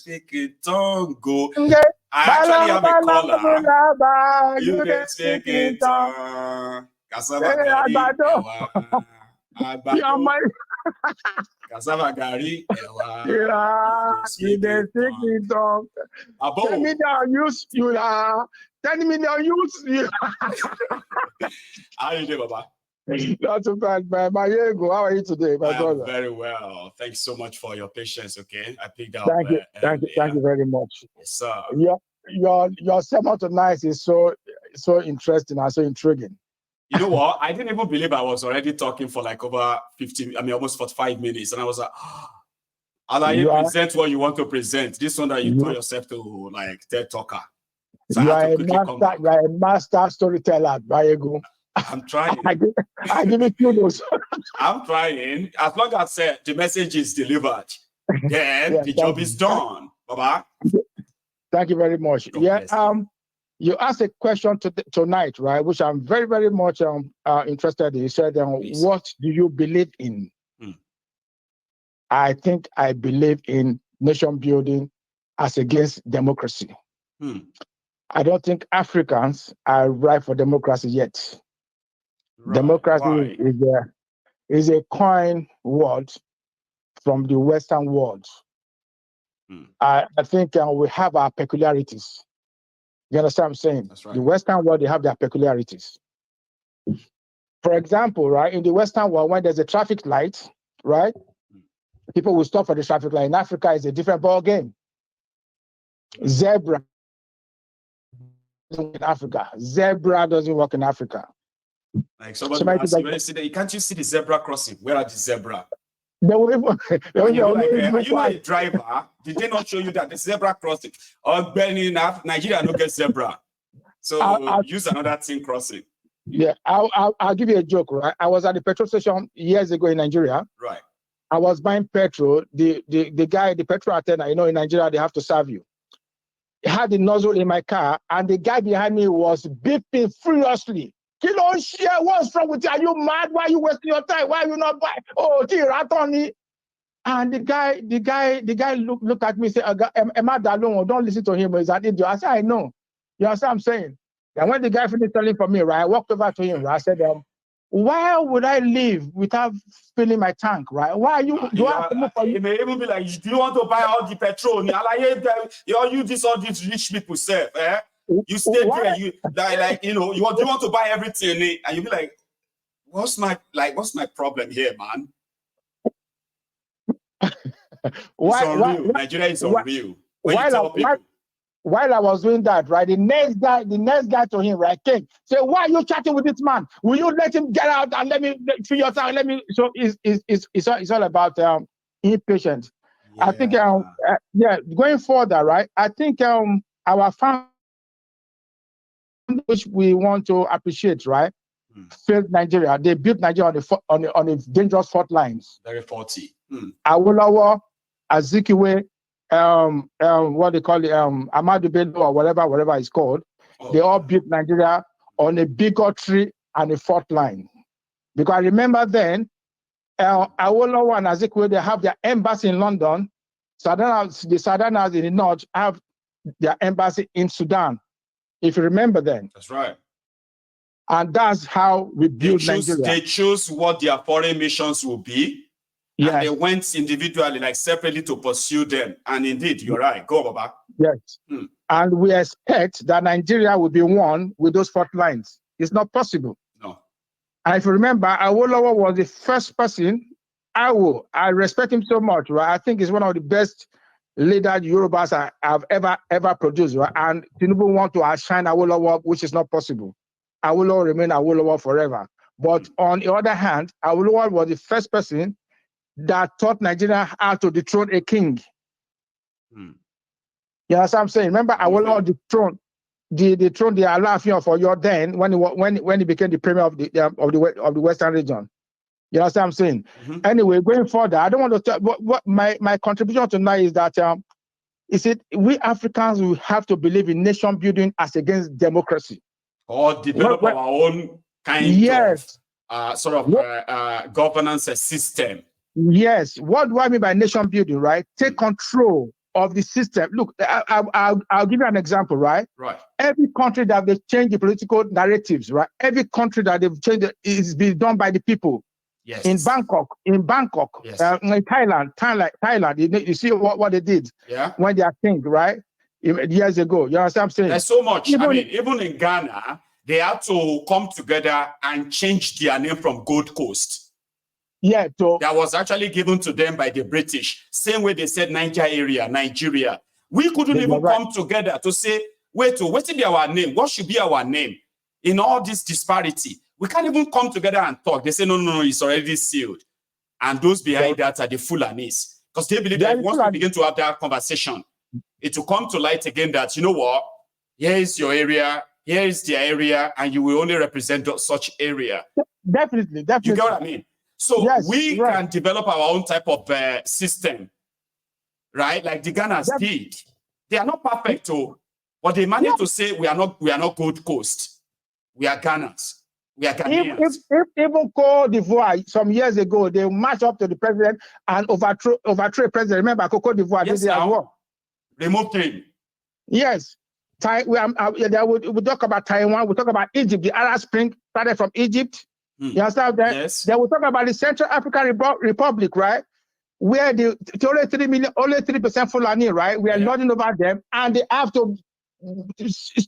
speak in tongue. Go. Okay. I actually have a caller. You can speak in tongue. Cassava gari, ewa. Agbado. Cassava gari, ewa. You can speak in tongue. 10 million use you are. 10 million use you. How are you doing, Baba? Not too bad, man. My Diego, how are you today, my brother? I'm very well. Thanks so much for your patience. Okay, I picked up. Thank you very much. Yes, sir. Your sermon tonight is so interesting and so intriguing. You know what? I didn't even believe I was already talking for like over almost 45 minutes, and I was like, "How you present what you want to present? This one that you call yourself to like TED talker." So you are a master storyteller, Diego. I'm trying. I give it kudos. I'm trying. As long as the message is delivered, then the job is done. Baba. Thank you very much. You asked a question tonight, right? Which I'm very, very much interested in. You said, "What do you believe in?" I think I believe in nation building as against democracy. I don't think Africans are ripe for democracy yet. Right. Democracy is a coin word from the Western world. I think we have our peculiarities. You understand what I'm saying? That's right. The Western world, they have their peculiarities. For example, right, in the Western world, when there's a traffic light, right, people will stop for the traffic light. In Africa, it's a different ball game. Zebra doesn't work in Africa. Zebra doesn't work in Africa. Like somebody asks you, can't you see the zebra crossing? Where are the zebra? You know a driver, did they not show you that the zebra crossing? Or Benny enough, Nigeria no get zebra. So use another thing crossing. Yeah, I'll give you a joke, right? I was at the petrol station years ago in Nigeria. Right. I was buying petrol. The guy, the petrol attendant, in Nigeria, they have to serve you. He had the nozzle in my car, and the guy behind me was beeping furiously. You don't share. What's wrong with you? Are you mad? Why are you wasting your time? Why are you not buying? Oh, and the guy looked at me and said, "Am I that long? Don't listen to him. He's an idiot." I said, "I know." You understand what I'm saying? And when the guy finished telling for me, right, I walked over to him. Right, I said, "Why would I leave without filling my tank? Right? Why are you? Do I have to move for you?" It may even be like, "Do you want to buy all the petrol? You this all these rich people say, eh? You stay there, you want to buy everything, and you be like, what's my problem here, man?" Nigeria is unreal. While I was doing that, right, the next guy to him, right, came. Say, "Why are you chatting with this man? Will you let him get out and let me feel your time? Let me." So it's all about impatience. Yeah. I think going further, right, I think our family, which we want to appreciate, right, failed Nigeria. They built Nigeria on a dangerous fault lines. Very faulty. Awolowo, Azikiwe, what they call it, Ahmadu Bello or whatever it's called. They all built Nigeria on a bigotry and a fault line. Because I remember then, Awolowo and Azikiwe, they have their embassy in London. The Southerners in the north have their embassy in Sudan. If you remember then. That's right. And that's how we built Nigeria. They chose what their foreign missions will be. Yes. And they went individually, like separately, to pursue them. And indeed, you're right. Go, Baba. Yes. And we expect that Nigeria will be one with those fault lines. It's not possible. No. And if you remember, Awolowo was the first person. I respect him so much, right? I think he's one of the best leaders Yorubas have ever produced, right? And Tinubu want to outshine Awolowo, which is not possible. Awolowo remain Awolowo forever. But on the other hand, Awolowo was the first person that taught Nigeria how to dethrone a king. You know what I'm saying? Remember, Awolowo dethroned the Alaafin of Oyo then when he became the premier of the Western region. You know what I'm saying? Anyway, going further, I don't want to talk. What my contribution tonight is that we Africans will have to believe in nation building as against democracy, or develop our own kind of governance system. Yes. What do I mean by nation building? Right? Take control of the system. Look, I'll give you an example, right? Right. Every country that they've changed the political narratives, right? Every country that they've changed it is being done by the people. Yes. In Bangkok, yes. In Thailand, you see what they did when they are king, right? Years ago. You understand what I'm saying? There's so much. Even in Ghana, they had to come together and change their name from Gold Coast. Yeah. So that was actually given to them by the British. Same way they said Nigeria. We couldn't even come together to say, wait, what should be our name? What should be our name? In all this disparity, we can't even come together and talk. They say, no, it's already sealed. And those behind that are the Fulanis. Because they believe that once we begin to have that conversation, it will come to light again that, you know what, here is your area, here is their area, and you will only represent such area. Definitely. You get what I mean? So we can develop our own type of system, right? Like the Ghanas did. They are not perfect, but they managed to say we are not Gold Coast. We are Ghanas. We are Ghanaians. Even Côte d'Ivoire, some years ago, they marched up to the president and overthrew president. Remember, Côte d'Ivoire did it as well. Removed him. Yes. We talk about Taiwan. We talk about Egypt. The Arab Spring started from Egypt. You understand that? Yes. Then we talk about the Central African Republic, right? Where the only 3% Fulani, right? We are lording over them, and they have to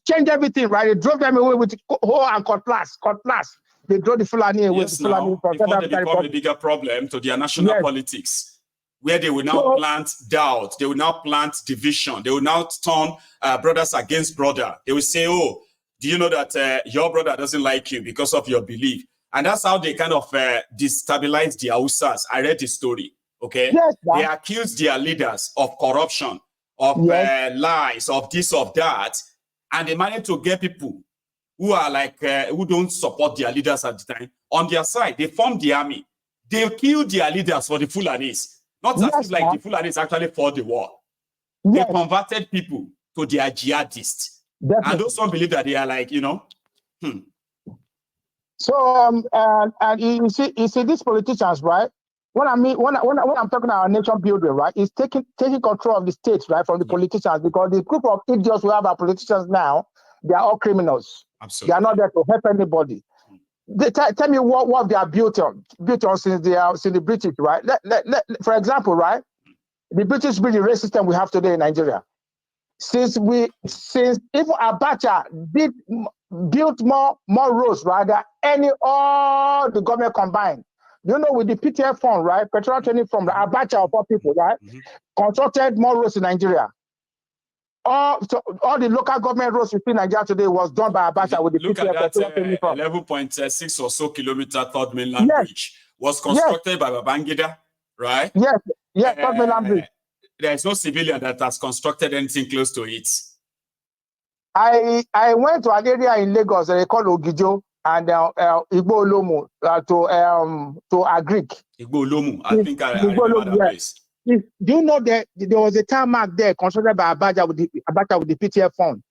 change everything, right? They drove them away with hoe and cutlass. They drove the Fulani away. Yes, now, before they become a bigger problem to their national politics, where they will now plant doubt, they will now plant division, they will now turn brothers against brother. They will say, oh, do you know that your brother doesn't like you because of your belief? And that's how they kind of destabilize the Hausas. I read the story, okay? Yes, they accuse their leaders of corruption, of lies, of this, of that. And they managed to get people who are like, who don't support their leaders at the time. On their side, they formed the army. They killed their leaders for the Fulanis. Not as if like the Fulanis actually fought the war. They converted people to their jihadists. Definitely. And those don't believe that they are like, you know, So and you see these politicians, right? When I'm talking about our nation building, right, is taking control of the states, right, from the politicians, because the group of idiots we have our politicians now, they are all criminals. Absolutely. They are not there to help anybody. Tell me what they are built on since the British, right? For example, right, the British built the race system we have today in Nigeria. Since even Abacha built more roads, right, than all the government combined. You know, with the PTF fund, right, petroleum training from the Abacha of all people, right, constructed more roads in Nigeria. All the local government roads within Nigeria today was done by Abacha with the PTF. Look at that 11.6 or so kilometer third mainland bridge was constructed by Babangida, right? Yes, third mainland bridge. There is no civilian that has constructed anything close to it. I went to an area in Lagos they call Ogijo and Igbo Olomu to Agric. Igbo Olomu, I think I remember that place. Do you know that there was a tarmac there constructed by Abacha with the PTF fund?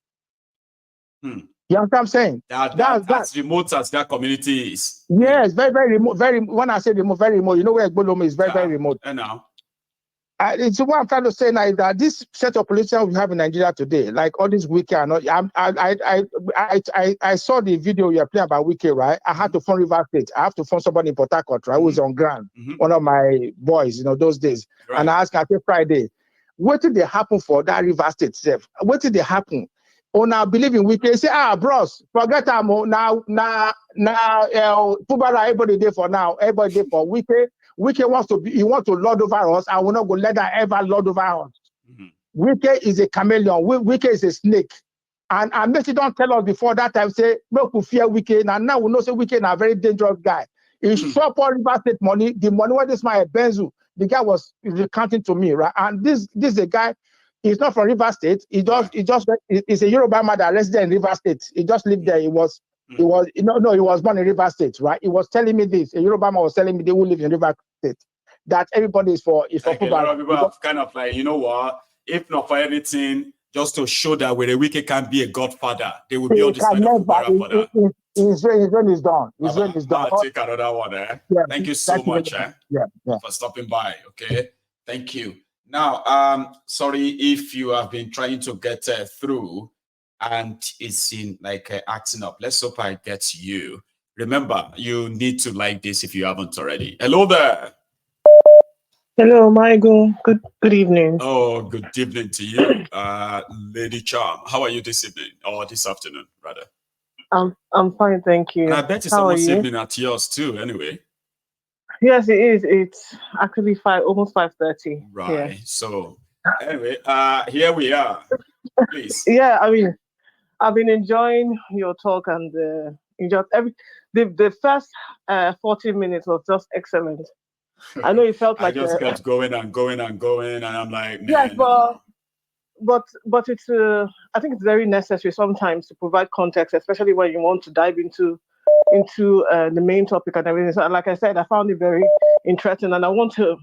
You know what I'm saying? That's remote as that community is. Yes, very, very remote. When I say remote, very remote. You know where Igbo Olomu is very, very remote. And now. It's what I'm trying to say now is that this set of politicians we have in Nigeria today, like all these Wike, I saw the video you're playing about Wike, right? I had to phone River State. I have to phone somebody in Port Harcourt, right? Who was on ground, one of my boys, you know, those days. Right. And I asked, I said, Friday, what did they happen for that River State self? What did they happen? Oh, now believe in Wike. They say, bros, forget them. Now, football, everybody there for now. Everybody there for Wike. Wike wants to lord over us, and we're not going to let that ever lord over us. Wike is a chameleon. Wike is a snake. And Messi don't tell us before that time, say, no, we fear Wike. Now we know say Wike is a very dangerous guy. He shop all River State money. The money where this my Benzu, the guy was recounting to me, right? And this is a guy, he's not from River State. He's a Yoruba man that resident in River State. He just lived there. He was born in River State, right? He was telling me this. A Yoruba man was telling me they will live in River State. That everybody is for football. A lot of people have kind of like, you know what? If not for anything, just to show that where a Wike can be a godfather, they will be on the side of Kubara for that. His reign is done. His reign is done. I'll take another one. Thank you so much for stopping by. Okay, thank you. Now, sorry if you have been trying to get through and it's in like acting up. Let's hope I get to you. Remember, you need to like this if you haven't already. Hello there. Hello, Michael. Good evening. Oh, good evening to you, Lady Charm. How are you this evening or this afternoon, rather? I'm fine, thank you. And I bet it's How are almost you? evening at yours too. Anyway, Yes, it is. It's actually almost 5:30. right. Yeah. So, anyway, here we are. Please. Yeah, I mean, I've been enjoying your talk and enjoyed the first 40 minutes was just excellent. I know it felt I like just kept going and going and going, and I'm like, yes, man, but it's I think it's very necessary sometimes to provide context, especially when you want to dive into the main topic and everything. So, like I said, I found it very interesting, and I want to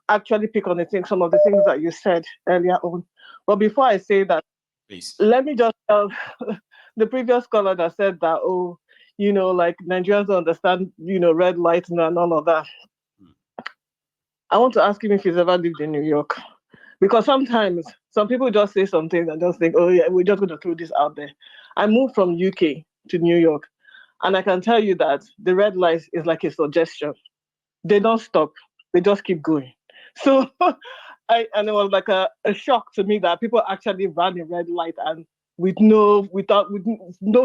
actually pick on some of the things that you said earlier on. But before I say that, please. let me just tell the previous caller that said that, oh, like Nigerians don't understand, red light and all of that. I want to ask him if he's ever lived in New York. Because sometimes some people just say something and just think, oh yeah, we're just going to throw this out there. I moved from UK to New York, and I can tell you that the red light is like a suggestion. They don't stop. They just keep going. So and it was like a shock to me that people actually ran a red light and with no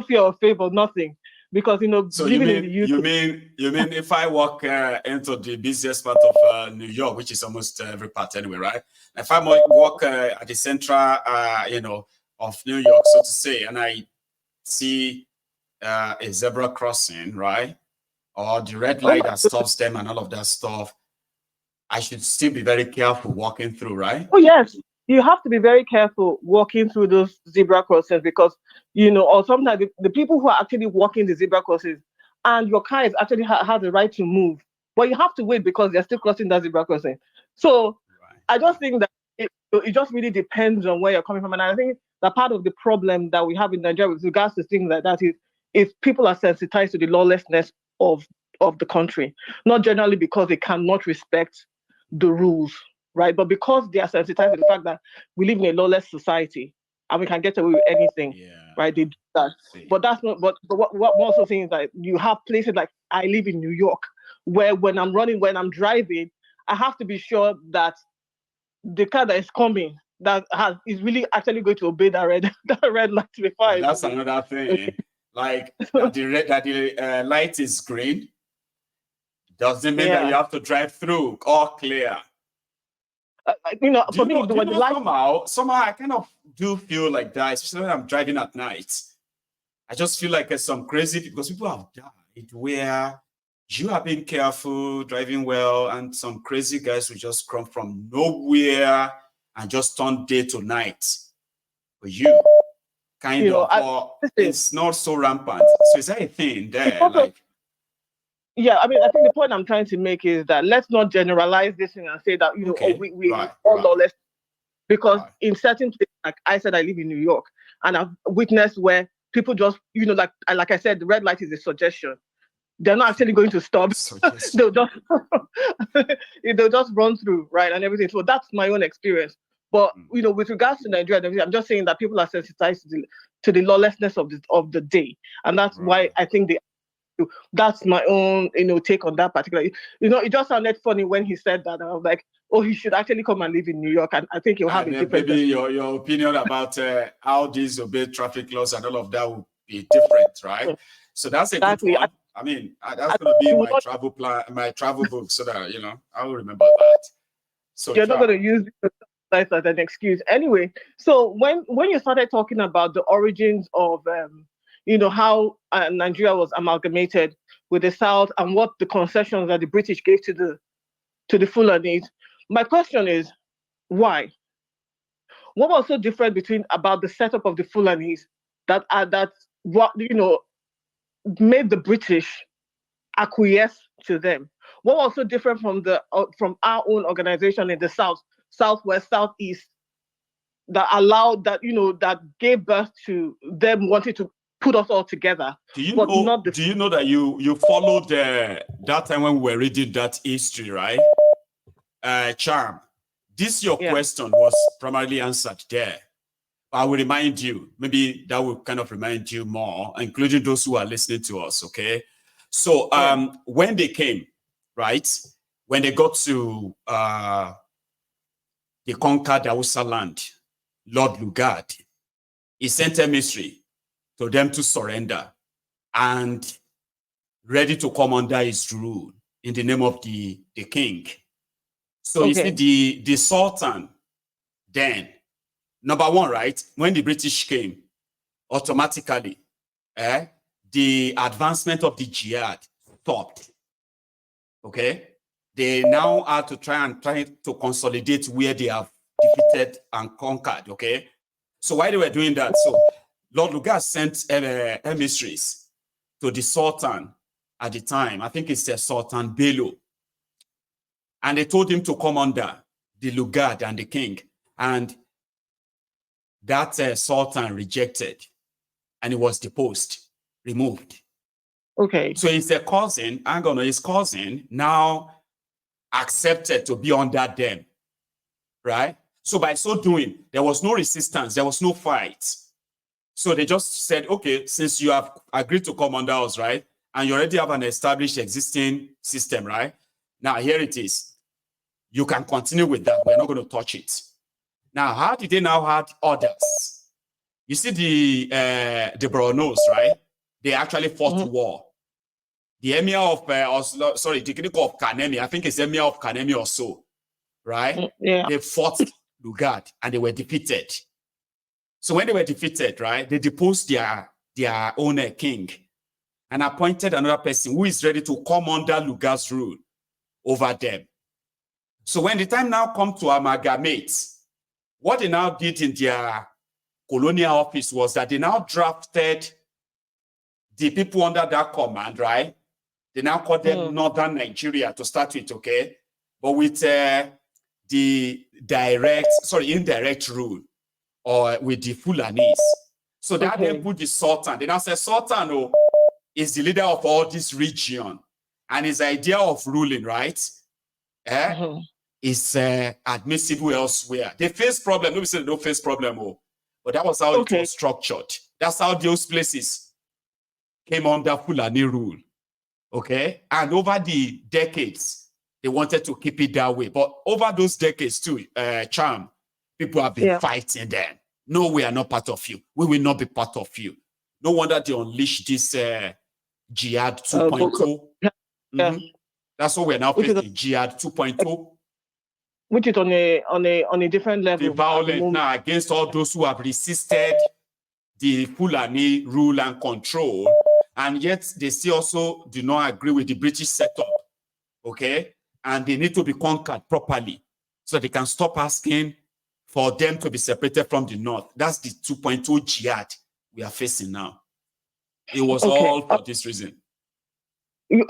fear of favor, nothing. Because So living in the UK. you mean if I walk into the busiest part of New York, which is almost every part anyway, right? If I walk at the central, of New York, so to say, and I see a zebra crossing, right, or the red light that stops them and all of that stuff, I should still be very careful walking through, right? Oh yes, you have to be very careful walking through those zebra crossings because or sometimes the people who are actually walking the zebra crossings and your car is actually has the right to move, but you have to wait because they're still crossing that zebra crossing. So Right. I just think that it just really depends on where you're coming from, and I think that part of the problem that we have in Nigeria with regards to things like that is people are sensitized to the lawlessness of the country, not generally because they cannot respect the rules, right? But because they are sensitized to the fact that we live in a lawless society and we can get away with anything, right? They do that. But that's not. But what I'm also saying is that you have places like I live in New York, where when I'm driving, I have to be sure that the car that is coming is really actually going to obey that red light before. Yeah, that's another thing. Okay. Like that the light is green doesn't mean that you have to drive through all clear. For me, the light somehow I kind of do feel like that, especially when I'm driving at night. I just feel like some crazy because people have died where you are being careful, driving well, and some crazy guys will just come from nowhere and just turn day to night. But you kind of, it's not so rampant. So is that a thing there? Yeah, I mean, I think the point I'm trying to make is that let's not generalize this thing and say that we all lawless, because in certain places, like I said, I live in New York, and I've witnessed where people just like I said, the red light is a suggestion. They're not actually going to stop. they'll just run through, right, and everything. So that's my own experience. But with regards to Nigeria, I'm just saying that people are sensitized to the lawlessness of the day, and that's why I think that's my own take on that particular. It just sounded funny when he said that. I was like, oh, he should actually come and live in New York, and I think he'll have a different. Maybe your opinion about how these obey traffic laws and all of that will be different, right? So that's a good one. I mean, that's going to be my travel plan, my travel book, so that I will remember that. So you're not going to use this as an excuse anyway. So when you started talking about the origins of how Nigeria was amalgamated with the South and what the concessions that the British gave to the Fulanis, my question is why? What was so different about the setup of the Fulanis that made the British acquiesce to them? What was so different from our own organization in the South, Southwest, Southeast that allowed that gave birth to them wanting to put us all together? Do you know that you followed that time when we were reading that history, right? Charm. this your question was primarily answered there. I will remind you, maybe that will kind of remind you more, including those who are listening to us, okay? So when they came, right, when they got to the conquered Hausa land, Lord Lugard, he sent a emissary to them to surrender and ready to come under his rule in the name of the king. So you see, the Sultan then, number one, right, when the British came, automatically, the advancement of the jihad stopped. Okay? They now are to try to consolidate where they have defeated and conquered. Okay? So while they were doing that, so Lord Lugard sent emissaries to the Sultan at the time. I think it's Sultan Bello. And they told him to come under the Lugard and the king. And that Sultan rejected. And he was deposed, removed. Okay. So his cousin, his cousin now accepted to be under them, right? So by so doing, there was no resistance, there was no fight. So they just said, okay, since you have agreed to come under us, right? And you already have an established existing system, right? Now here it is. You can continue with that. We're not going to touch it. Now, how did they now have orders? You see the Bornos, right? They actually fought war. The emir of, the king of Kanemi, I think it's emir of Kanemi or so, right? Yeah. They fought Lugard and they were defeated. So when they were defeated, right, they deposed their own king and appointed another person who is ready to come under Lugard's rule over them. So when the time now come to amalgamate, what they now did in their colonial office was that they now drafted the people under that command, right? They now call them Northern Nigeria to start with, okay? But with the indirect rule, or with the Fulanis. So that then put the Sultan. They now say Sultan is the leader of all this region. And his idea of ruling, right? Is admissible elsewhere. They face problem. Nobody said they don't face problem, but that was how it was structured. That's how those places came under Fulani rule. Okay? And over the decades, they wanted to keep it that way. But over those decades too, Charm, people have been fighting them. No, we are not part of you. We will not be part of you. No wonder they unleashed this Jihad 2.0. That's what we're now facing, Jihad 2.0. Which is on a different level. The violence now against all those who have resisted the Fulani rule and control, and yet they still also do not agree with the British setup. Okay? And they need to be conquered properly so they can stop asking for them to be separated from the North. That's the 2.0 jihad we are facing now. It was all for this reason.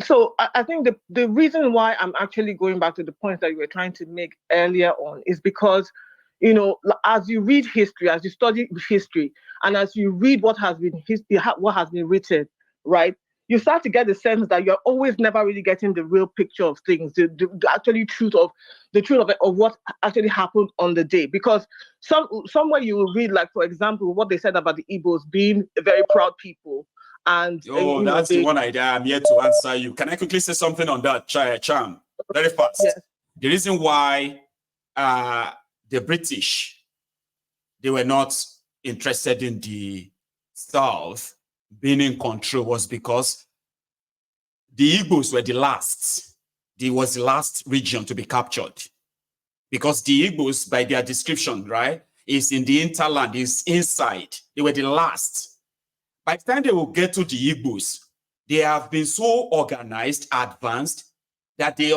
So I think the reason why I'm actually going back to the points that you were trying to make earlier on is because, you know, as you read history, as you study history, and as you read what has been written, right, you start to get the sense that you're always never really getting the real picture of things, the truth of what actually happened on the day. Because somewhere you will read, like, for example, what they said about the Igbos being a very proud people. And that's the one I'm here to answer you. Can I quickly say something on that, Cham? Very fast. Yes. The reason why the British, they were not interested in the South being in control was because the Igbos were the last. It was the last region to be captured. Because the Igbos, by their description, right, is in the hinterland, is inside. They were the last. By the time they will get to the Igbos, they have been so organized, advanced, that they